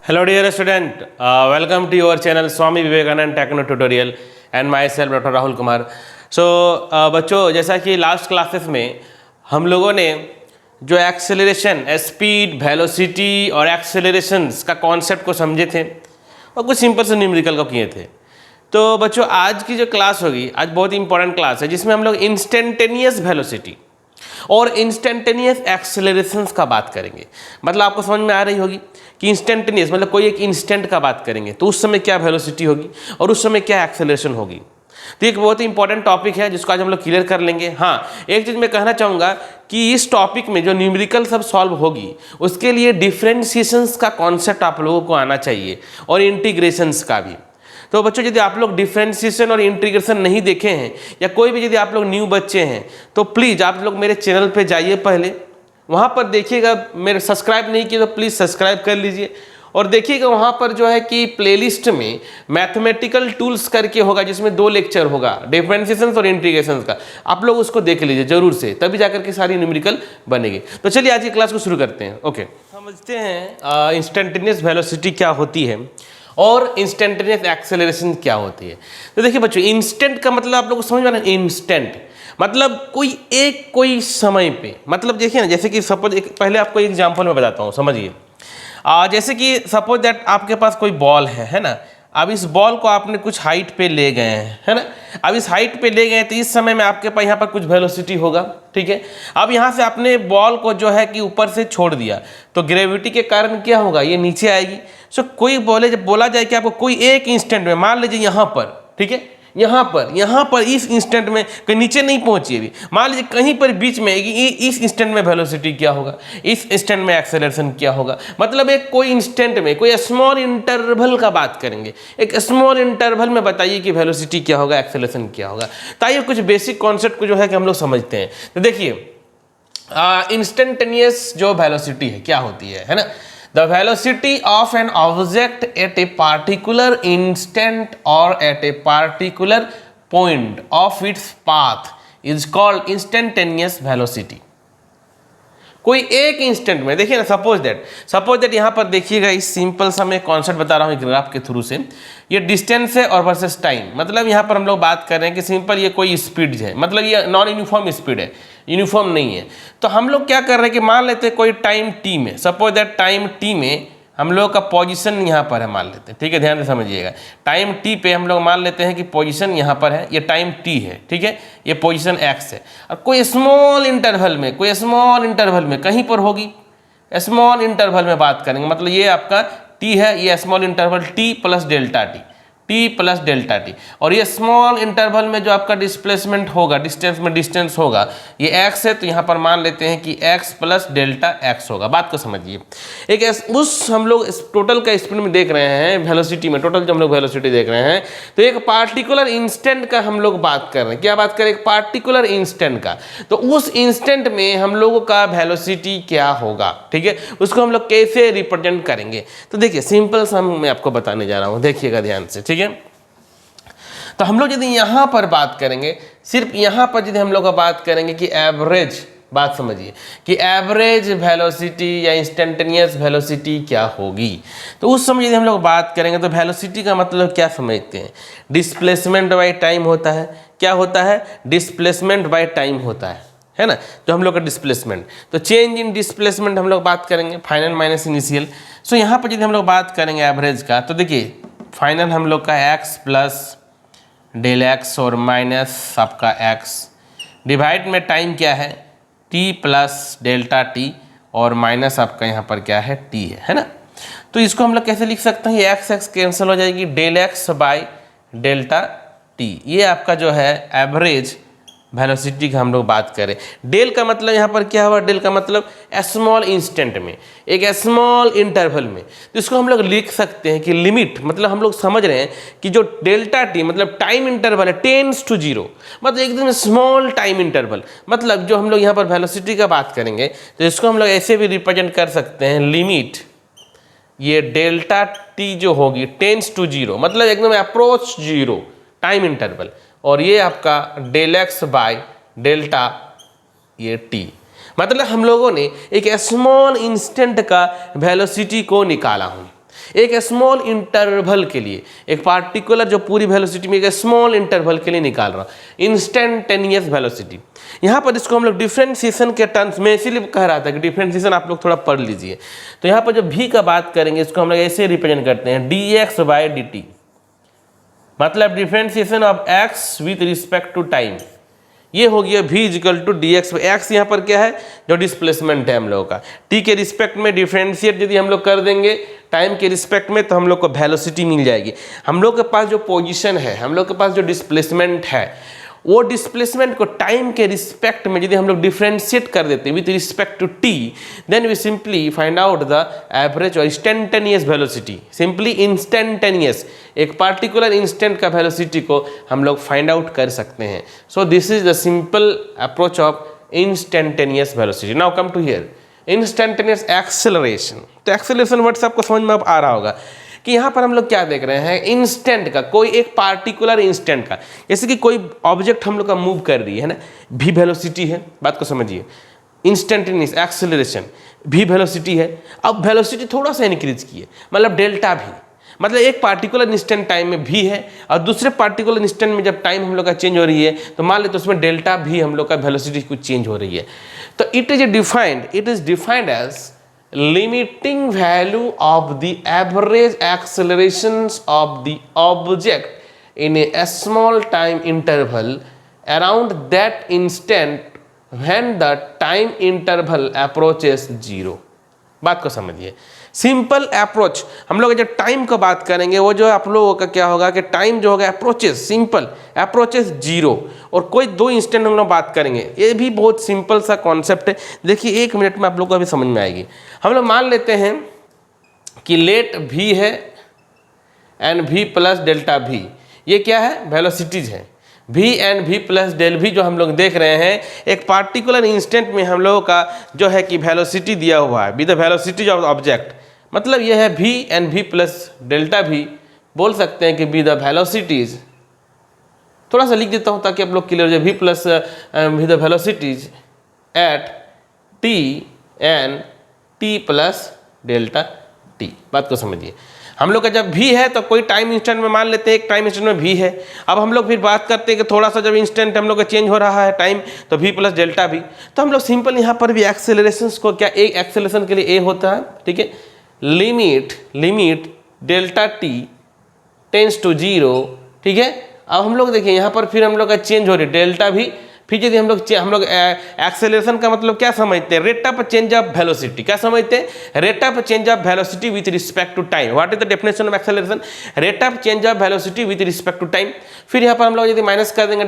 Hello dear student, welcome to your channel Swami Vivekanand Techno Tutorial and myself Dr. Rahul Kumar. बच्चों जैसा कि last classes में हम लोगों ने जो एक्सेलरेशन, स्पीड, वेलोसिटी और एक्सेलरेशंस का कॉन्सेप्ट को समझे थे और कुछ सिंपल से न्यूमेरिकल को किए थे। तो बच्चों आज की जो क्लास होगी, आज बहुत इंपॉर्टेंट क्लास है जिसमें हम लोग इंस्टेंटेनियस वेलोसिटी और इंस्टेंटेनियस एक्सेलरेशंस का बात करेंगे। मतलब आपको समझ में आ रही होगी कि इंस्टेंटेनियस मतलब कोई एक इंस्टेंट का बात करेंगे तो उस समय क्या वेलोसिटी होगी और उस समय क्या एक्सेलरेशन होगी। तो एक बहुत ही इंपॉर्टेंट टॉपिक है जिसको आज हम लोग क्लियर कर लेंगे। हाँ, एक चीज़ मैं कहना चाहूँगा कि इस टॉपिक में जो न्यूमेरिकल सब सॉल्व होगी उसके लिए डिफ्रेंशिएशंस का कॉन्सेप्ट आप लोगों को आना चाहिए और इंटीग्रेशंस का भी। तो बच्चों यदि आप लोग डिफरेंशिएशन और इंटीग्रेशन नहीं देखे हैं या कोई भी यदि आप लोग न्यू बच्चे हैं तो प्लीज़ आप लोग मेरे चैनल पे जाइए, पहले वहाँ पर देखिएगा। मेरे सब्सक्राइब नहीं किए तो प्लीज़ सब्सक्राइब कर लीजिए और देखिएगा वहाँ पर जो है कि प्लेलिस्ट में मैथमेटिकल टूल्स करके होगा जिसमें 2 लेक्चर होगा डिफरेंशिएशन और इंटीग्रेशन का। आप लोग उसको देख लीजिए जरूर से, तभी जाकर के सारी न्यूमेरिकल बनेगी। तो चलिए आज की क्लास को शुरू करते हैं। ओके, समझते हैं इंस्टेंटेनियस वेलोसिटी क्या होती है और इंस्टेंटेनियस एक्सेलरेशन क्या होती है। तो देखिए बच्चों, इंस्टेंट का मतलब आप लोगों को समझ में आ रहा है। इंस्टेंट मतलब कोई समय पे, मतलब देखिए ना, जैसे कि सपोज पहले आपको एक एग्जांपल मैं बताता हूँ, समझिए। जैसे कि सपोज दैट आपके पास कोई बॉल है ना। अब इस बॉल को आपने कुछ हाइट पे ले गए हैं, है ना। अब इस हाइट पे ले गए तो इस समय में आपके पास यहाँ पर कुछ वेलोसिटी होगा, ठीक है। अब यहाँ से आपने बॉल को जो है कि ऊपर से छोड़ दिया तो ग्रेविटी के कारण क्या होगा, ये नीचे आएगी। सो कोई जब बोला जाए कि आपको कोई एक इंस्टेंट में, मान लीजिए यहाँ पर, ठीक है, यहाँ पर इस इंस्टेंट में कहीं नीचे नहीं पहुंची अभी, मान लीजिए कहीं पर बीच में इस इंस्टेंट में वेलोसिटी क्या होगा, इस इंस्टेंट में एक्सेलरेशन क्या होगा। मतलब एक कोई इंस्टेंट में कोई स्मॉल इंटरवल का बात करेंगे, एक स्मॉल इंटरवल में बताइए कि वेलोसिटी क्या होगा, एक्सेलरेशन क्या होगा। तो आइए कुछ बेसिक कॉन्सेप्ट को जो है कि हम लोग समझते हैं। तो देखिए इंस्टेंटेनियस जो वेलोसिटी है क्या होती है ना। The velocity of an object at a particular instant or at a particular point of its path is called instantaneous velocity. कोई एक इंस्टेंट में, देखिए ना, सपोज दैट यहाँ पर देखिएगा, इस सिंपल सा मैं कॉन्सेप्ट बता रहा हूँ ग्राफ के थ्रू से। ये डिस्टेंस है और वर्सेस टाइम। मतलब यहाँ पर हम लोग बात कर रहे हैं कि सिंपल ये कोई स्पीड है, मतलब ये नॉन यूनिफॉर्म स्पीड है, यूनिफॉर्म नहीं है। तो हम लोग क्या कर रहे हैं कि मान लेते हैं कोई टाइम टी में, सपोज दैट टाइम टी में हम लोग का पोजीशन यहाँ पर है, मान लेते हैं, ठीक है, ध्यान से समझिएगा। टाइम टी पे हम लोग मान लेते हैं कि पोजीशन यहाँ पर है, ये टाइम टी है, ठीक है, ये पोजीशन एक्स है। और कोई स्मॉल इंटरवल में कहीं पर होगी, स्मॉल इंटरवल में बात करेंगे, मतलब ये आपका टी है, ये small interval T plus delta T, और ये स्मॉल इंटरवल में जो आपका डिस्प्लेसमेंट होगा, डिस्टेंस में डिस्टेंस होगा, ये एक्स है, तो यहाँ पर मान लेते हैं कि एक्स प्लस डेल्टा एक्स होगा। बात को समझिए। उस हम लोग टोटल का स्पीड में देख रहे हैं, वेलोसिटी में टोटल जो हम लोग वेलोसिटी देख रहे हैं, तो एक पार्टिकुलर इंस्टेंट का हम लोग बात कर रहे हैं। क्या बात करें? एक पार्टिकुलर इंस्टेंट का। तो उस इंस्टेंट में हम लोगों का वेलोसिटी क्या होगा, ठीक है, उसको हम लोग कैसे रिप्रेजेंट करेंगे। तो देखिए सिंपल सा मैं आपको बताने जा रहा हूँ, देखिएगा ध्यान से, ठीक है। तो हम लोग यदि यहाँ पर बात करेंगे, सिर्फ यहाँ पर यदि हम लोग बात करेंगे कि एवरेज, बात समझिए कि एवरेज वेलोसिटी या इंस्टेंटेनियस वेलोसिटी क्या होगी, तो उस समय यदि हम लोग बात करेंगे तो वेलोसिटी का मतलब क्या समझते हैं? डिस्प्लेसमेंट बाय टाइम होता है। क्या होता है? डिस्प्लेसमेंट बाय टाइम होता है ना, जो हम लोग का डिस्प्लेसमेंट। तो चेंज इन डिस्प्लेसमेंट हम लोग बात करेंगे, फाइनल माइनस इनिशियल। सो यहाँ पर यदि हम लोग बात करेंगे एवरेज का, तो देखिए फाइनल हम लोग का एक्स प्लस डेल एक्स और माइनस आपका एक्स, डिवाइड में टाइम क्या है, टी प्लस डेल्टा टी, और माइनस आपका यहाँ पर क्या है, टी है ना। तो इसको हम लोग कैसे लिख सकते हैं? ये एक्स एक्स कैंसिल हो जाएगी, del x by delta t. ये आपका जो है एवरेज वेलोसिटी का हम लोग बात करें। डेल का मतलब यहाँ पर क्या हुआ? डेल का मतलब स्मॉल इंस्टेंट में, एक स्मॉल इंटरवल में। तो इसको हम लोग लिख सकते हैं कि लिमिट, मतलब हम लोग समझ रहे हैं कि जो डेल्टा टी मतलब टाइम इंटरवल है, टेंड्स टू जीरो, मतलब एकदम स्मॉल टाइम इंटरवल। मतलब जो हम लोग यहाँ पर वेलोसिटी का बात करेंगे तो इसको हम लोग ऐसे भी रिप्रेजेंट कर सकते हैं, लिमिट ये डेल्टा टी जो होगी टेंड्स टू जीरो, मतलब एकदम अप्रोच जीरो टाइम इंटरवल, और ये आपका डेल एक्स बाय डेल्टा ये टी। मतलब हम लोगों ने एक स्मॉल इंस्टेंट का वेलोसिटी को निकाला हूँ। एक स्मॉल इंटरवल के लिए, एक पार्टिकुलर जो पूरी वेलोसिटी में एक स्मॉल इंटरवल के लिए निकाल रहा हूँ इंस्टेंटेनियस वेलोसिटी। यहाँ पर इसको हम लोग डिफरेंशिएशन के टर्म्स में इसीलिए कह रहा था कि डिफरेंशिएशन आप लोग थोड़ा पढ़ लीजिए। तो यहाँ पर जो v का बात करेंगे इसको हम लोग ऐसे रिप्रेजेंट करते हैं dx/dt, मतलब differentiation of x with respect to time. ये हो गया v equal to d x. X यहाँ पर क्या है, जो डिस्प्लेसमेंट है हम लोगों का। t के रिस्पेक्ट में डिफरेंशिएट यदि हम लोग कर देंगे टाइम के रिस्पेक्ट में तो हम लोग को वेलोसिटी मिल जाएगी। हम लोग के पास जो पोजीशन है, हम लोग के पास जो डिस्प्लेसमेंट है, वो डिस्प्लेसमेंट को टाइम के रिस्पेक्ट में यदि हम लोग डिफरेंशिएट कर देते हैं with respect to t, then we simply find out the average और इंस्टेंटेनियस वेलोसिटी। सिंपली इंस्टेंटेनियस, एक पार्टिकुलर इंस्टेंट का वेलोसिटी को हम लोग फाइंड आउट कर सकते हैं। So this is the simple approach of instantaneous velocity. Now come to here instantaneous acceleration. तो एक्सेलरेशन वर्ड से आपको समझ में अब आ रहा होगा कि यहाँ पर हम लोग क्या देख रहे हैं, इंस्टेंट का, कोई एक पार्टिकुलर इंस्टेंट का, जैसे कि कोई ऑब्जेक्ट हम लोग का मूव कर रही है ना, भी वेलोसिटी है, बात को समझिए। इंस्टेंटेनियस एक्सेलरेशन भी वेलोसिटी है। अब वेलोसिटी थोड़ा सा इंक्रीज किए, मतलब डेल्टा भी, मतलब एक पार्टिकुलर इंस्टेंट टाइम में भी है और दूसरे पार्टिकुलर इंस्टेंट में जब टाइम हम लोग का चेंज हो रही है तो मान लेते उसमें डेल्टा भी हम लोग का वेलोसिटी कुछ चेंज हो रही है। तो it is defined as limiting value of the average accelerations of the object in a small time interval around that instant when the time interval approaches 0। बात को समझिए, सिंपल अप्रोच। हम लोग जब टाइम का बात करेंगे वो जो आप लोगों का क्या होगा कि टाइम जो होगा अप्रोचेस, सिंपल अप्रोचेस 0, और कोई दो इंस्टेंट हम लोग बात करेंगे। ये भी बहुत सिंपल सा कॉन्सेप्ट है, देखिए 1 मिनट में आप लोग को अभी समझ में आएगी। हम लोग मान लेते हैं कि लेट v है and v plus delta v, ये क्या है, वेलोसिटीज है। v and v plus del v जो हम लोग देख रहे हैं, एक पार्टिकुलर इंस्टेंट में हम लोगों का जो है कि वेलोसिटी दिया हुआ है, with the velocity of object, मतलब ये है v and v plus delta v। बोल सकते हैं कि विद द वेलोसिटीज, थोड़ा सा लिख देता हूँ ताकि आप लोग क्लियर हो जाए, v plus with the velocities at t and t plus delta t। बात को समझिए, हम लोग का जब v है तो कोई टाइम इंस्टेंट में मान लेते हैं, एक टाइम इंस्टेंट में v है। अब हम लोग फिर बात करते हैं कि थोड़ा सा जब इंस्टेंट हम लोग का चेंज हो रहा है टाइम, तो v प्लस डेल्टा v। तो हम लोग सिंपल यहाँ पर भी एक्सेलरेशन को क्या, एक एक्सेलरेशन के लिए a होता है, ठीक है, limit delta t tends to 0, ठीक है। अब हम लोग देखिए यहाँ पर फिर हम लोग का चेंज हो रही है डेल्टा v। फिर यदि हम लोग एक्सेलरेशन का मतलब क्या समझते हैं, rate of change of velocity. क्या समझते हैं, rate of change of velocity with respect to time. What is the definition of acceleration, rate of change of velocity with respect to time. फिर यहाँ पर हम लोग यदि माइनस कर देंगे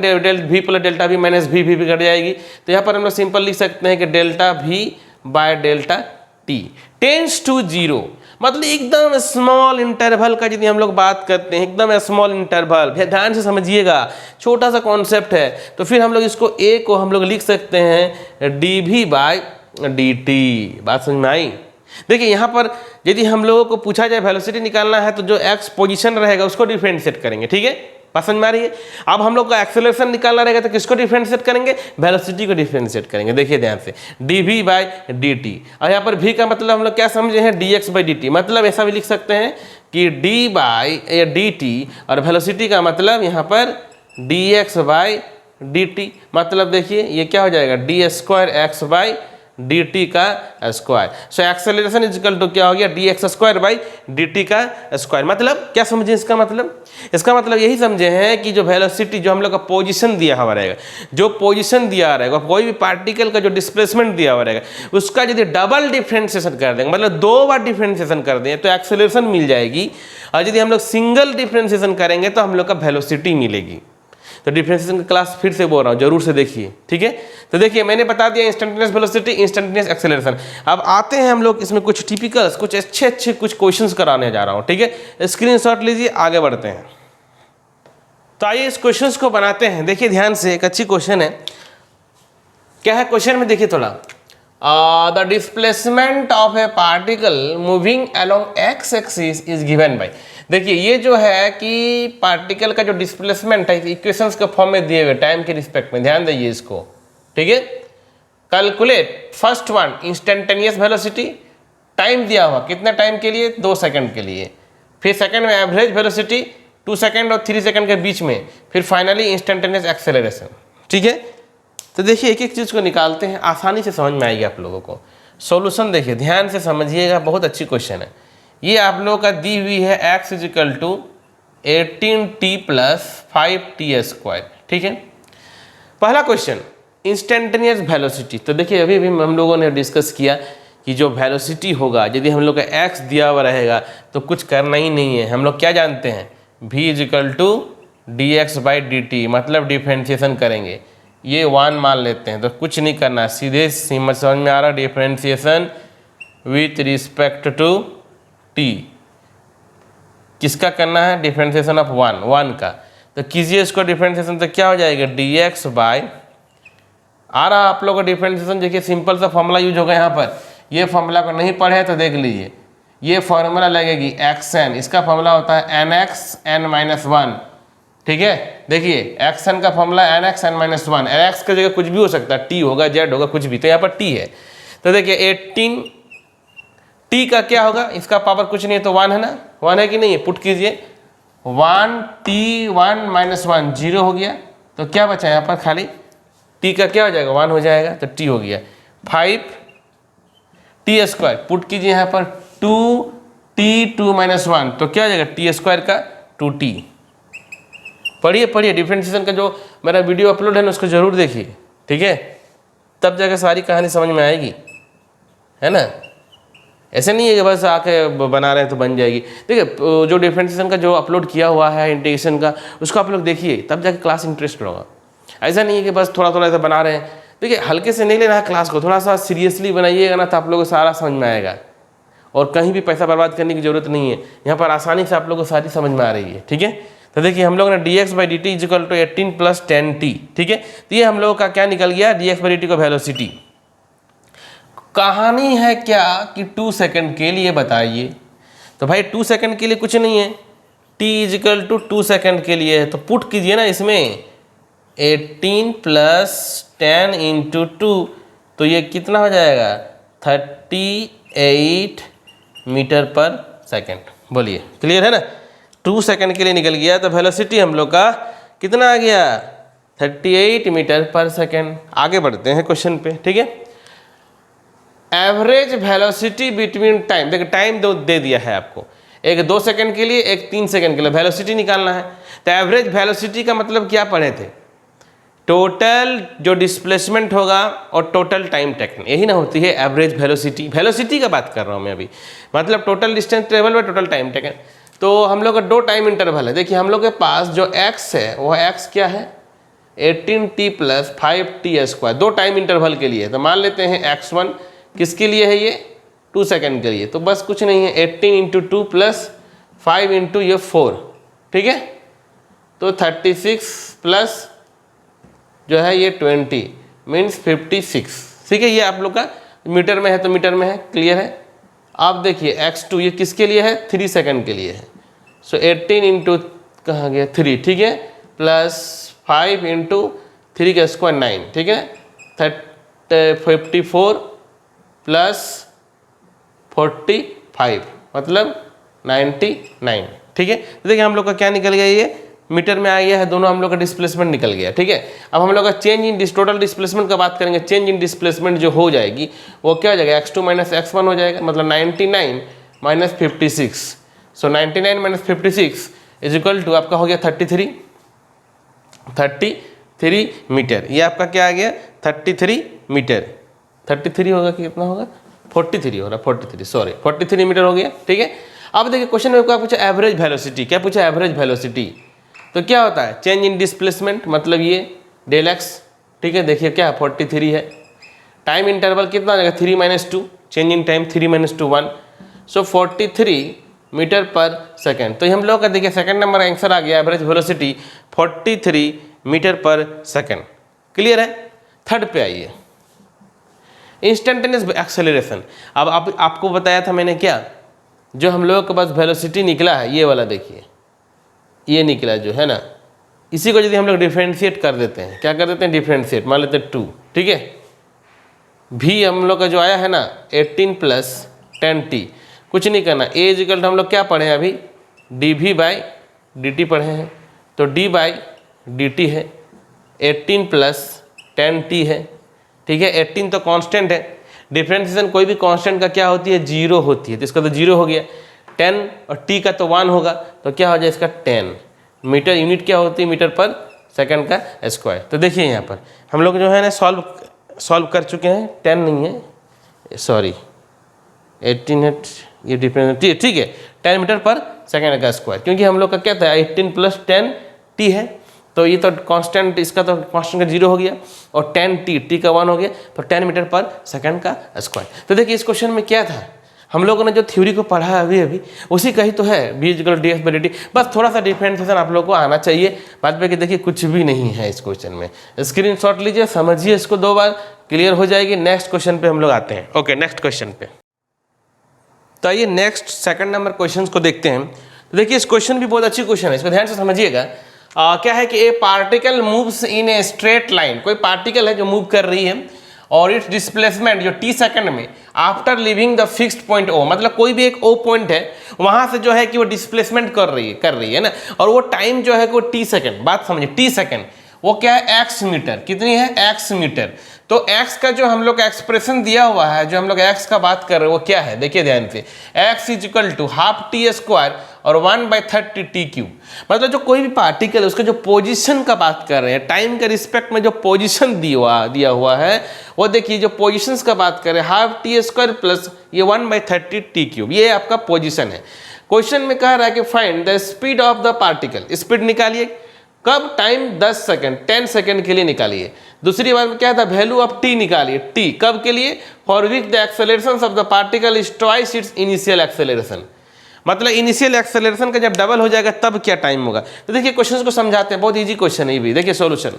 v plus delta v minus v भी cut जाएगी, तो यहाँ पर हम लोग सिंपल लिख सकते हैं कि delta v by delta t tends to 0, मतलब एकदम स्मॉल इंटरवल का यदि हम लोग बात करते हैं, एकदम स्मॉल इंटरवल, ध्यान से समझिएगा, छोटा सा कॉन्सेप्ट है। तो फिर हम लोग इसको a को हम लोग लिख सकते हैं dv बाय dt। बात समझ में आई। देखिए यहाँ पर यदि हम लोगों को पूछा जाए वेलोसिटी निकालना है तो जो x पोजीशन रहेगा उसको डिफरेंशिएट करेंगे, ठीक है, बात समझ में आ रही है। अब हम लोग का एक्सेलरेशन निकालना रहेगा तो किसको डिफरेंशिएट करेंगे, वेलोसिटी को डिफरेंशिएट करेंगे। देखिए ध्यान से, dv बाय dt, और यहाँ पर v का मतलब हम लोग क्या समझे हैं, dx बाई dt, मतलब ऐसा भी लिख सकते हैं कि d बाई dt, और वेलोसिटी का मतलब यहाँ पर dx बाई dt, मतलब देखिए ये क्या हो जाएगा, d square x by dt का square. So acceleration is equal to क्या हो गया, dx स्क्वायर बाई dt का स्क्वायर। मतलब क्या समझे इसका मतलब, इसका मतलब यही समझे हैं कि जो वेलोसिटी, जो हम लोग का पोजीशन दिया हुआ रहेगा, जो पोजीशन दिया रहेगा, कोई भी पार्टिकल का जो डिस्प्लेसमेंट दिया हुआ रहेगा, उसका यदि डबल डिफरेंशिएशन कर देंगे, मतलब 2 बार डिफरेंशिएशन कर दें तो एक्सेलरेशन मिल जाएगी, और यदि हम लोग सिंगल डिफरेंशिएशन करेंगे तो हम लोग का वेलोसिटी मिलेगी। तो डिफरेंशिएशन का क्लास फिर से बोल रहा हूँ, जरूर से देखिए, ठीक है। तो देखिए मैंने बता दिया इंस्टेंटेनियस वेलोसिटी, इंस्टेंटेनियस एक्सेलरेशन। अब आते हैं हम लोग इसमें कुछ टिपिकल्स, कुछ अच्छे कुछ क्वेश्चंस कराने जा रहा हूँ, ठीक है। स्क्रीनशॉट लीजिए, आगे बढ़ते हैं। तो आइए इस क्वेश्चंस को बनाते हैं। देखिए ध्यान से, एक अच्छी क्वेश्चन है। क्या है क्वेश्चन में, देखिए थोड़ा, the displacement of a particle moving along x axis is given by. देखिए ये जो है कि पार्टिकल का जो डिस्प्लेसमेंट है इक्वेशंस के फॉर्म में दिए हुए टाइम के रिस्पेक्ट में, ध्यान दीजिए इसको, ठीक है। Calculate first one instantaneous velocity, time दिया हुआ कितना टाइम के लिए, 2 सेकंड के लिए, फिर सेकंड में एवरेज वेलोसिटी 2 सेकंड और 3 सेकंड के बीच में, फिर फाइनली इंस्टेंटेनियस एक्सेलरेशन। ठीक है, तो देखिए एक एक चीज़ को निकालते हैं, आसानी से समझ में आएगी आप लोगों को। सॉल्यूशन देखिए ध्यान से समझिएगा, बहुत अच्छी क्वेश्चन है। ये आप लोगों का दी हुई है x = 18t + 5t²। ठीक है, पहला क्वेश्चन इंस्टेंटेनियस वेलोसिटी। तो देखिए अभी भी हम लोगों ने डिस्कस किया कि जो वेलोसिटी होगा यदि हम लोग का x दिया हुआ रहेगा तो कुछ करना ही नहीं है। हम लोग क्या जानते हैं, v = dx/dt, मतलब डिफ्रेंशिएशन करेंगे। ये 1 मान लेते हैं तो कुछ नहीं करना, सीधे समझ में आ रहा, differentiation with respect to t। किसका करना है, डिफ्रेंशिएशन ऑफ 1 का। तो कीजिए इसको डिफ्रेंशिएशन, तो क्या हो जाएगा, dx/ आ रहा आप लोगों का डिफ्रेंशिएशन। देखिए सिंपल सा फॉर्मूला यूज होगा यहाँ पर। ये फॉर्मूला को नहीं पढ़े तो देख लीजिए, ये फॉर्मूला लगेगी xn, इसका फॉर्मूला होता है nx n-1। ठीक है, देखिए xn का फॉर्मूला nx n-1, x की जगह कुछ भी हो सकता है, t होगा, z होगा, कुछ भी, तो यहाँ पर t है। तो देखिए 18 t का क्या होगा, इसका पावर कुछ नहीं है तो 1 है ना, 1 है कि नहीं है, पुट कीजिए 1t1 - 1 0 हो गया। तो क्या बचा यहाँ पर, खाली t का क्या हो जाएगा, 1 हो जाएगा, तो t हो गया 5t²। पुट कीजिए यहाँ पर 2t2 - 1, तो क्या हो जाएगा, t² का 2t। पढ़िए डिफ्रेंशिएशन का जो मेरा वीडियो अपलोड है ना उसको जरूर देखिए। ठीक है, तब जाकर सारी कहानी समझ में आएगी, है ना। ऐसे नहीं है कि बस आके बना रहे हैं तो बन जाएगी। देखिए जो डिफ्रेंशिएशन का जो अपलोड किया हुआ है इंटीग्रेशन का, उसको आप लोग देखिए, तब जाके क्लास इंटरेस्ट होगा। ऐसा नहीं है कि बस थोड़ा थोड़ा ऐसा बना रहे हैं। देखिए हल्के से नहीं लेना है क्लास को, थोड़ा सा सीरियसली बनाइएगा ना तो आप लोगों को सारा समझ में आएगा, और कहीं भी पैसा बर्बाद करने की जरूरत नहीं है। यहाँ पर आसानी से आप लोगों को सारी समझ में आ रही है। ठीक है, तो देखिए हम लोग ने dx/dt = 18 + 10t। ठीक है, तो ये हम लोगों का क्या निकल गया, dx/dt का वेलोसिटी। कहानी है क्या कि 2 सेकंड के लिए बताइए। तो भाई 2 सेकंड के लिए कुछ नहीं है, t = 2 सेकंड के लिए है, तो पुट कीजिए ना इसमें 18 + 10 × 2, तो ये कितना हो जाएगा, 38 मीटर/सेकंड। बोलिए क्लियर है ना, 2 सेकंड के लिए निकल गया, तो वेलोसिटी हम लोग का कितना आ गया, 38 मीटर/सेकंड। आगे बढ़ते हैं क्वेश्चन पे। ठीक है, एवरेज वेलोसिटी बिटवीन टाइम, देखिए टाइम दे दिया है आपको, एक 2 सेकंड के लिए, एक 3 सेकंड के लिए वेलोसिटी निकालना है। तो एवरेज वेलोसिटी का मतलब क्या पढ़े थे, टोटल जो डिस्प्लेसमेंट होगा और टोटल टाइम टेकन, यही ना होती है एवरेज वेलोसिटी। वेलोसिटी का बात कर रहा हूँ मैं अभी, मतलब total distance travel by total time taken. तो हम लोग का 2 टाइम इंटरवल है। देखिए हम लोग के पास जो x है वो x क्या है, 18t + 5t², 2 टाइम इंटरवल के लिए। तो मान लेते हैं x1 किसके लिए है, ये 2 सेकंड के लिए, तो बस कुछ नहीं है, 18 × 2 + 5 × ये 4। ठीक है, तो 36 प्लस जो है ये 20 मीन्स 56। ठीक है, ये आप लोग का मीटर में है तो मीटर में है, क्लियर है। अब देखिए x2 ये किसके लिए है, 3 सेकंड के लिए है। सो 18 × कहाँ गया 3, ठीक है, + 5 × 3 का स्क्वायर 9। ठीक है, 54 + 45 मतलब 99। ठीक है, तो देखिए हम लोग का क्या निकल गया, ये मीटर में आ गया है, दोनों हम लोग का डिस्प्लेसमेंट निकल गया। ठीक है, अब हम लोग का चेंज इन टोटल डिस्प्लेसमेंट का बात करेंगे। चेंज इन डिस्प्लेसमेंट जो हो जाएगी वो क्या हो जाएगा, x2 - x1 हो जाएगा, मतलब 99 - 56। सो 99 - 56 = आपका हो गया 33 मीटर। ये आपका क्या आ गया, 33 मीटर। 33 होगा कि कितना होगा, 43 हो रहा, 43 मीटर हो गया। ठीक है, अब देखिए क्वेश्चन में क्या पूछा, एवरेज वेलोसिटी। क्या पूछा, एवरेज वेलोसिटी। तो क्या होता है, चेंज इन डिस्प्लेसमेंट, मतलब ये ΔX। ठीक है, देखिए क्या 43 है, टाइम इंटरवल कितना आ जाएगा, 3 - 2, change in time 3 - 2 1, so 43 metre per second. तो हम लोग का देखिए सेकंड नंबर आंसर आ गया, एवरेज वेलोसिटी 43 मीटर/सेकंड। क्लियर है। थर्ड पे आइए, इंस्टेंटेनियस एक्सेलरेशन। अब आपको बताया था मैंने क्या, जो हम लोगों के पास वेलोसिटी निकला है ये वाला, देखिए ये निकला जो है ना, इसी को यदि हम लोग डिफ्रेंशिएट कर देते हैं, क्या कर देते हैं, डिफ्रेंशिएट, मान लेते हैं 2। ठीक है, भी हम लोग का जो आया है ना 18 + 10t। कुछ नहीं करना, a इजिकल हम लोग क्या पढ़े हैं अभी, dv बाई dt पढ़े हैं, तो d बाई dt है 18 प्लस 10t है, ठीक है। 18 तो कांस्टेंट है, डिफरेंशिएशन कोई भी कांस्टेंट का क्या होती है, 0 होती है, तो इसका तो 0 हो गया। 10 और t का तो 1 होगा, तो क्या हो जाए इसका 10। मीटर यूनिट क्या होती है, मीटर पर सेकंड का स्क्वायर। तो देखिए यहाँ पर हम लोग जो है ना सॉल्व कर चुके हैं। 10 नहीं है, सॉरी 18 है, ये डिफरेंस ठीक है, 10 मीटर पर सेकंड का स्क्वायर, क्योंकि हम लोग का क्या था 18 प्लस 10 t है, तो ये तो कांस्टेंट, इसका तो कांस्टेंट का 0 हो गया, और 10t, t का 1 हो गया, तो 10 मीटर पर सेकंड का स्क्वायर। तो देखिए इस क्वेश्चन में क्या था, हम लोगों ने जो थ्योरी को पढ़ा है अभी उसी का ही तो है, v equal D F by D T. बस थोड़ा सा डिफरेंशिएशन आप लोगों को आना चाहिए, बाद में कि देखिए कुछ भी नहीं है इस क्वेश्चन में। स्क्रीनशॉट लीजिए, समझिए इसको, 2 बार क्लियर हो जाएगी। नेक्स्ट क्वेश्चन पे हम लोग आते हैं। ओके, नेक्स्ट क्वेश्चन पे, तो आइए नेक्स्ट सेकंड नंबर क्वेश्चन को देखते हैं। तो देखिए इस क्वेश्चन भी बहुत अच्छी क्वेश्चन है, इसको ध्यान से समझिएगा। क्या है कि ए particle moves in a straight line, कोई पार्टिकल है जो मूव कर रही है, और इट्स डिस्प्लेसमेंट जो t सेकंड में after living the fixed point O, मतलब कोई भी एक O पॉइंट है, वहां से जो है कि वो डिस्प्लेसमेंट कर रही है ना, और वो टाइम जो है कि वो t सेकंड, बात समझिए t सेकंड, वो क्या है x मीटर, कितनी है x मीटर। तो x का जो हम लोग एक्सप्रेशन दिया हुआ है, जो हम लोग x का बात कर रहे हैं वो क्या है, देखिए ध्यान से, x is equal to half t square और 1/30 टी क्यूब। मतलब जो कोई भी पार्टिकल है उसका जो पोजीशन का बात कर रहे हैं, टाइम के रिस्पेक्ट में जो पोजीशन दिया हुआ है, वो देखिए जो पोजीशंस का बात कर रहे हैं, हाफ टी स्क्वायर प्लस ये 1/30 टी क्यूब, ये आपका पोजीशन है। क्वेश्चन में कह रहा है कि find the speed of the particle, speed निकालिए, कब, टाइम 10 सेकंड, 10 सेकंड के लिए निकालिए। दूसरी बात में क्या था, वैल्यू ऑफ टी निकालिए, टी कब के लिए, for which the acceleration of the particle is twice its initial acceleration, मतलब इनिशियल एक्सेलरेशन का जब डबल हो जाएगा तब क्या टाइम होगा। तो देखिए क्वेश्चन को समझाते हैं, बहुत इजी क्वेश्चन है ये भी। देखिए सॉल्यूशन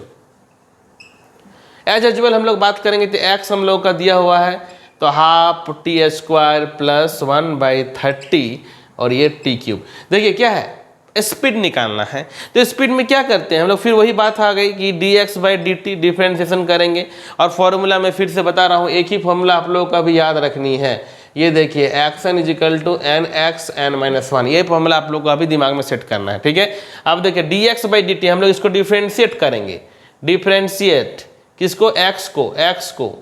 एज यूजुअल हम लोग बात करेंगे, तो एक्स हम लोग का दिया हुआ है, तो हाफ टी स्क्वायर प्लस 1/30 और ये टी क्यूब। देखिए क्या है, स्पीड निकालना है, तो स्पीड में क्या करते हैं हम लोग, फिर वही बात आ गई कि dx/dt डिफरेंशिएशन करेंगे, और फॉर्मूला में फिर से बता रहा हूँ, एक ही फॉर्मूला आप लोगों का भी याद रखनी है। ये देखिए xn is equal to nxn-1, ये फॉर्मूला आप लोग को अभी दिमाग में सेट करना है, ठीक है। अब देखिए dx/dt हम लोग इसको डिफरेंशिएट करेंगे, डिफरेंशिएट किसको, x को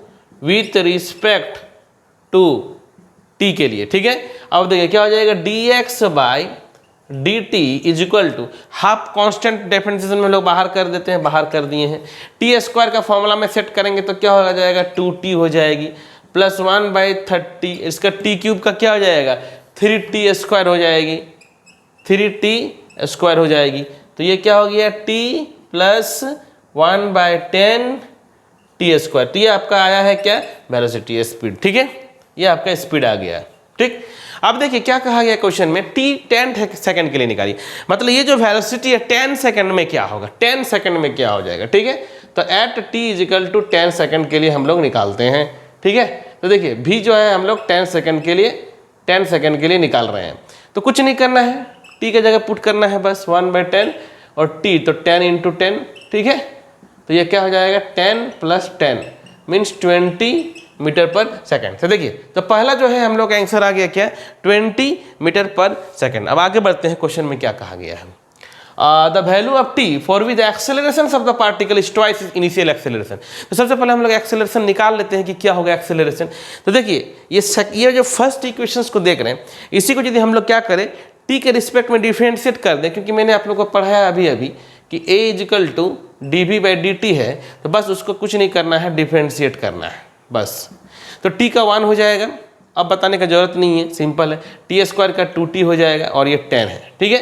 विथ रिस्पेक्ट टू t के लिए, ठीक है। अब देखिए क्या हो जाएगा, dx/dt is equal to half constant differentiation में लोग बाहर कर देते हैं, बाहर कर दिए हैं, टी स्क्वायर का फॉर्मूला में सेट करेंगे तो क्या हो जाएगा, 2t हो जाएगी, प्लस 1/30, इसका टी क्यूब का क्या हो जाएगा, 3t स्क्वायर हो जाएगी, 3t स्क्वायर हो जाएगी। तो ये क्या हो गया, t प्लस 1/10 टी स्क्वायर। तो ये आपका आया है क्या, वेलोसिटी, स्पीड, ठीक है, ये आपका स्पीड आ गया, ठीक। अब देखिए क्या कहा गया क्वेश्चन में, t 10 सेकंड के लिए निकालिए, मतलब ये जो वेलोसिटी है 10 सेकंड में क्या होगा, 10 सेकंड में क्या हो जाएगा, ठीक है। तो at t is equal to 10 second के लिए हम लोग निकालते हैं, ठीक है। तो देखिए v जो है हम लोग 10 सेकंड के लिए निकाल रहे हैं, तो कुछ नहीं करना है, t की जगह पुट करना है बस 1/10 और t तो 10 × 10, ठीक है। तो ये क्या हो जाएगा, 10 + 10 मीन्स 20 मीटर पर सेकंड। तो देखिए तो पहला जो है हम लोग का आंसर आ गया क्या, 20 मीटर पर सेकंड। अब आगे बढ़ते हैं, क्वेश्चन में क्या कहा गया है, the value of T for which the acceleration of the particle is twice initial acceleration. तो सबसे पहले हम लोग एक्सेलरेशन निकाल लेते हैं कि क्या होगा एक्सेलरेशन। तो देखिए ये जो फर्स्ट इक्वेशंस को देख रहे हैं, इसी को यदि हम लोग क्या करें, टी के रिस्पेक्ट में डिफरेंशिएट कर दें, क्योंकि मैंने आप लोग को पढ़ाया अभी कि a is equal to dv/dt है, तो बस उसको कुछ नहीं करना है, डिफरेंशिएट करना है बस। तो t का 1 हो जाएगा, अब बताने का जरूरत नहीं है, सिंपल है, टी स्क्वायर का 2t हो जाएगा और ये 10 है, ठीक है।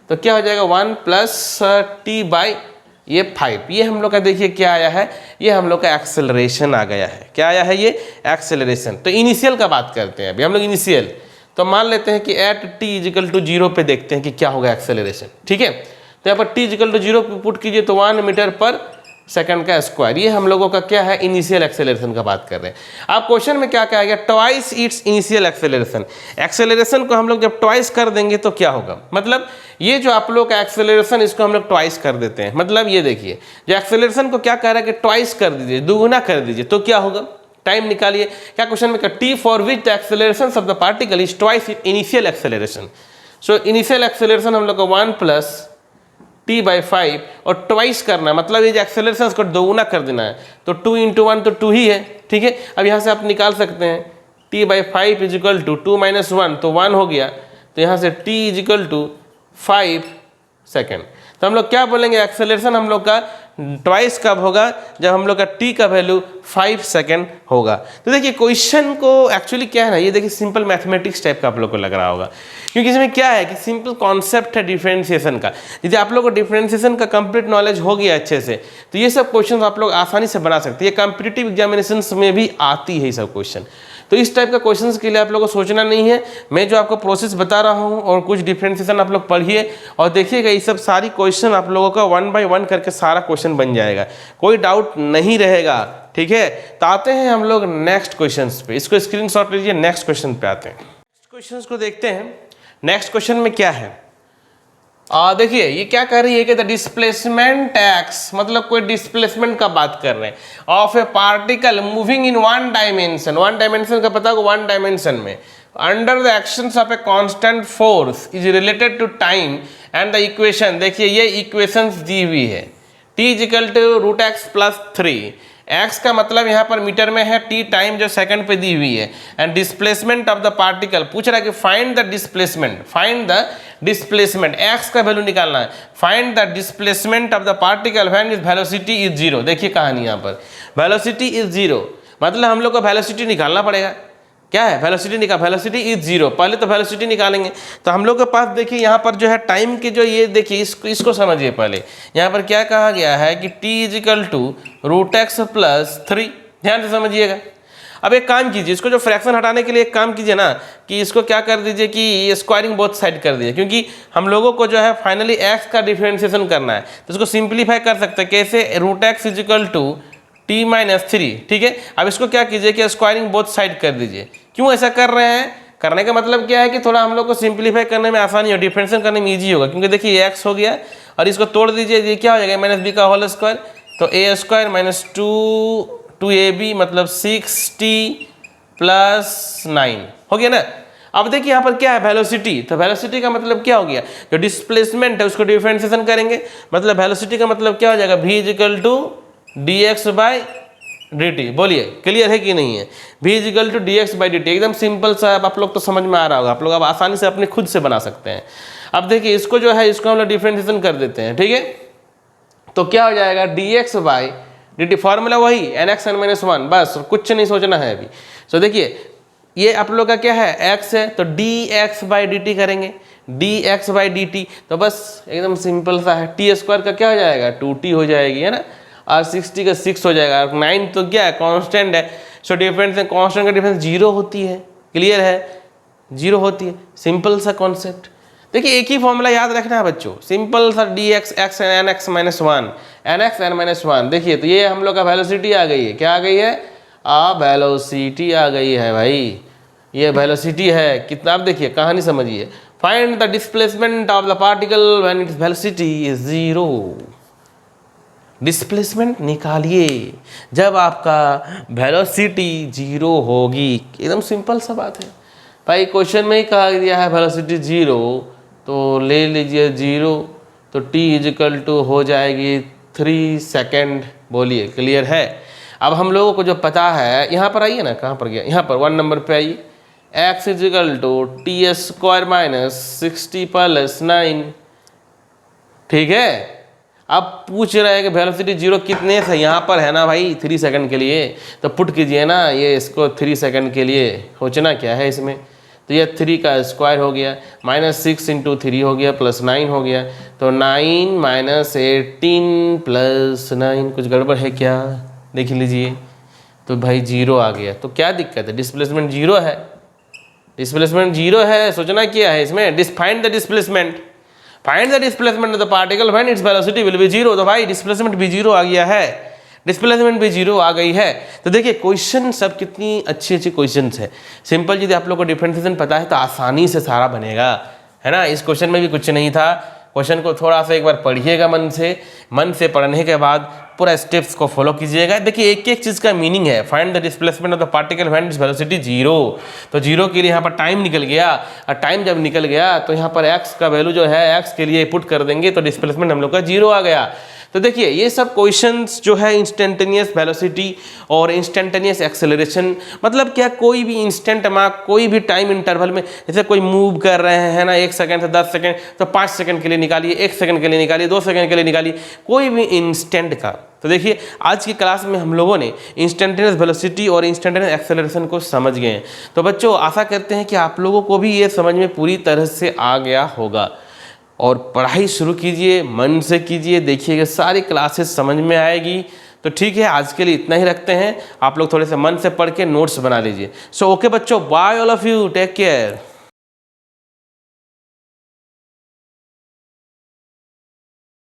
तो क्या हो जाएगा 1 + t/ये 5, ये हम लोग का देखिए क्या आया है, ये हम लोग का एक्सेलरेशन आ गया है। क्या आया है, ये एक्सेलरेशन। तो इनिशियल का बात करते हैं अभी हम लोग, इनिशियल तो मान लेते हैं कि at t is equal to 0 पे देखते हैं कि क्या होगा एक्सेलरेशन, ठीक है। तो यहाँ पर t इज इक्वल टू 0 पे पुट कीजिए तो 1 मीटर पर सेकंड का स्क्वायर, ये हम लोगों का क्या है, इनिशियल एक्सेलरेशन का बात कर रहे हैं। अब क्वेश्चन में क्या कहा गया, twice its initial acceleration. Acceleration को हम लोग जब ट्वाइस कर देंगे तो क्या होगा, मतलब ये जो आप लोग का एक्सेलरेशन, इसको हम लोग ट्वाइस कर देते हैं, मतलब ये देखिए जो एक्सेलरेशन को क्या कह रहा है कि ट्वाइस कर दीजिए, दुगुना कर दीजिए, तो क्या होगा, टाइम निकालिए। क्या क्वेश्चन में T for which the acceleration of the particle is twice initial acceleration. So initial acceleration हम लोग को 1 प्लस t/5 और ट्वाइस करना, मतलब ये जो एक्सेलरेशन इसको दोगुना कर देना है, तो 2 × 1 तो 2 ही है, ठीक है। अब यहाँ से आप निकाल सकते हैं t/5 = 2 - 1 तो 1 हो गया, तो यहाँ से t = 5 सेकेंड। तो हम लोग क्या बोलेंगे, एक्सेलरेशन हम लोग का ट्वाइस कब होगा, जब हम लोग का t का वैल्यू 5 सेकेंड होगा। तो देखिए क्वेश्चन को एक्चुअली क्या है ना, ये देखिए सिंपल मैथमेटिक्स टाइप का आप लोग को लग रहा होगा, क्योंकि इसमें क्या है कि सिंपल कॉन्सेप्ट है डिफरेंशिएशन का। यदि आप लोग को डिफरेंशिएशन का कंप्लीट नॉलेज हो गया अच्छे से, तो ये सब क्वेश्चन आप लोग आसानी से बना सकते हैं। ये कॉम्पिटिटिव एग्जामिनेशन में भी आती है ये सब क्वेश्चन। तो इस टाइप का क्वेश्चंस के लिए आप लोगों को सोचना नहीं है, मैं जो आपको प्रोसेस बता रहा हूँ और कुछ डिफरेंशिएशन आप लोग पढ़िए और देखिएगा, ये सब सारी क्वेश्चन आप लोगों का 1 बाय 1 करके सारा क्वेश्चन बन जाएगा, कोई डाउट नहीं रहेगा, ठीक है। तो आते हैं हम लोग नेक्स्ट क्वेश्चन पे, इसको स्क्रीनशॉट लीजिए, नेक्स्ट क्वेश्चन पे आते हैं। नेक्स्ट क्वेश्चन को देखते हैं। नेक्स्ट क्वेश्चन में क्या है, देखिए ये क्या कर रही है कि द डिस्प्लेसमेंट एक्स, मतलब कोई डिस्प्लेसमेंट का बात कर रहे हैं, of a particle moving in 1 dimension. 1 dimension का पता होगा, 1 डायमेंशन में under the actions of a constant force is related to time and the equation. देखिए ये इक्वेशंस दी हुई है, t = √x + 3। x का मतलब यहाँ पर मीटर में है, t टाइम जो सेकंड पे दी हुई है, and displacement of the particle पूछ रहा है कि find the displacement, find the displacement, x का वैल्यू निकालना है। Find the displacement of the particle when is velocity is 0। देखिए कहानी यहाँ पर वेलोसिटी इज 0, मतलब हम लोग को वेलोसिटी निकालना पड़ेगा। क्या है वेलोसिटी वेलोसिटी इज 0, पहले तो वेलोसिटी निकालेंगे। तो हम लोग के पास देखिए यहाँ पर जो है टाइम के जो ये देखिए इसको समझिए पहले। यहाँ पर क्या कहा गया है कि t = √x + 3, ध्यान से समझिएगा। अब एक काम कीजिए, इसको जो फ्रैक्शन हटाने के लिए एक काम कीजिए ना कि इसको क्या कर दीजिए कि स्क्वायरिंग बोथ साइड कर दीजिए, क्योंकि हम लोगों को जो है फाइनली x का डिफरेंशिएशन करना है। तो इसको सिंप्लीफाई कर सकते हैं कैसे, √x = t - 3, ठीक है। अब इसको क्या कीजिए कि स्क्वायरिंग बोथ साइड कर दीजिए। क्यों ऐसा कर रहे हैं, करने का मतलब क्या है कि थोड़ा हम लोग को सिंप्लीफाई करने में आसानी हो, डिफरेंशिएशन करने में ईजी होगा, क्योंकि देखिए x हो गया और इसको तोड़ दीजिए, ये क्या हो जाएगा -b का होल स्क्वायर, तो a² - 2ab मतलब 6t + 9 हो गया ना। अब देखिए यहाँ पर क्या है वेलोसिटी, तो वेलोसिटी का मतलब क्या हो गया, जो डिस्प्लेसमेंट है उसको डिफरेंशिएशन करेंगे, मतलब वेलोसिटी का मतलब क्या हो जाएगा, v = dx/dt। बोलिए क्लियर है कि नहीं है, v = dx/dt, एकदम सिंपल सा, आप लोग तो समझ में आ रहा होगा, आप लोग अब आसानी से अपने खुद से बना सकते हैं। अब देखिए इसको जो है इसको हम लोग डिफरेंशिएशन कर देते हैं, ठीक है। तो क्या हो जाएगा dx/dt, फॉर्मूला वही nx n - 1, बस कुछ नहीं सोचना है अभी। तो देखिए ये आप लोग का क्या है x है, तो dx/dt करेंगे, dx/dt, तो बस एकदम सिंपल सा है। t² का क्या हो जाएगा 2t हो जाएगी, है ना, और 60 का 6 हो जाएगा, और 9 तो क्या है कांस्टेंट है। सो डिफरेंस कांस्टेंट का डिफरेंस 0 होती है, क्लियर है, 0 होती है, सिंपल सा कॉन्सेप्ट। देखिए एक ही फॉर्मूला याद रखना है बच्चों, सिंपल सा dx x nx - 1 nx n - 1। देखिए तो ये हम लोग का वेलोसिटी आ गई है, क्या आ गई है, वेलोसिटी आ गई है भाई, ये वेलोसिटी है कितना। आप देखिए कहानी समझिए, find the displacement of the particle when its velocity is 0। Displacement निकालिए जब आपका वेलोसिटी 0 होगी, एकदम सिंपल सा बात है भाई। क्वेश्चन में ही कहा दिया है वेलोसिटी 0, तो ले लीजिए 0, तो t = हो जाएगी 3 सेकेंड। बोलिए क्लियर है। अब हम लोगों को जो पता है, यहाँ पर आइए ना, कहाँ पर गया, यहाँ पर 1 नंबर पे आइए, x = t² - 60 + 9, ठीक है। अब पूछ रहा है कि वेलोसिटी 0 कितने से, यहाँ पर है ना भाई 3 सेकंड के लिए, तो पुट कीजिए ना ये इसको 3 सेकंड के लिए, सोचना क्या है इसमें, तो ये 3 का स्क्वायर हो गया, -6 × 3 हो गया, +9 हो गया, तो 9 - 18 + 9, कुछ गड़बड़ है क्या, देख लीजिए, तो भाई 0 आ गया। तो क्या दिक्कत है, डिस्प्लेसमेंट 0 है, डिस्प्लेसमेंट 0 है, सोचना क्या है इसमें, find the displacement, find the displacement of the particle when its velocity will be 0। तो भाई डिस्प्लेसमेंट भी 0 आ गया है, डिस्प्लेसमेंट भी 0 आ गई है। तो देखिए क्वेश्चन सब कितनी अच्छी अच्छी क्वेश्चंस है, सिंपल। यदि आप लोग को डिफरेंशिएशन पता है तो आसानी से सारा बनेगा, है ना। इस क्वेश्चन में भी कुछ नहीं था, क्वेश्चन को थोड़ा सा एक बार पढ़िएगा मन से पढ़ने के बाद पूरा स्टेप्स को फॉलो कीजिएगा। देखिए एक एक चीज़ का मीनिंग है। Find the displacement of the particle when its velocity 0। तो 0 के लिए यहाँ पर टाइम निकल गया, और टाइम जब निकल गया तो यहाँ पर एक्स का वैल्यू जो है एक्स के लिए पुट कर देंगे तो डिस्प्लेसमेंट हम लोग का 0 आ गया। तो देखिए ये सब क्वेश्चंस जो है इंस्टेंटेनियस वेलोसिटी और इंस्टेंटेनियस एक्सेलरेशन, मतलब क्या कोई भी इंस्टेंट में कोई भी टाइम इंटरवल में, जैसे कोई मूव कर रहे हैं ना 1 सेकंड से 10 सेकंड, तो 5 सेकंड के लिए निकालिए, 1 सेकंड के लिए निकालिए, 2 सेकंड के लिए निकालिए, कोई भी इंस्टेंट का। तो देखिए आज की क्लास में हम लोगों ने इंस्टेंटेनियस वेलोसिटी और इंस्टेंटेनियस एक्सेलरेशन को समझ गए हैं। तो बच्चों आशा करते हैं कि आप लोगों को भी ये समझ में पूरी तरह से आ गया होगा, और पढ़ाई शुरू कीजिए, मन से कीजिए, देखिएगा सारी क्लासेस समझ में आएगी। तो ठीक है, आज के लिए इतना ही रखते हैं। आप लोग थोड़े से मन से पढ़ के नोट्स बना लीजिए। सो ओके बच्चों, bye all of you, take care.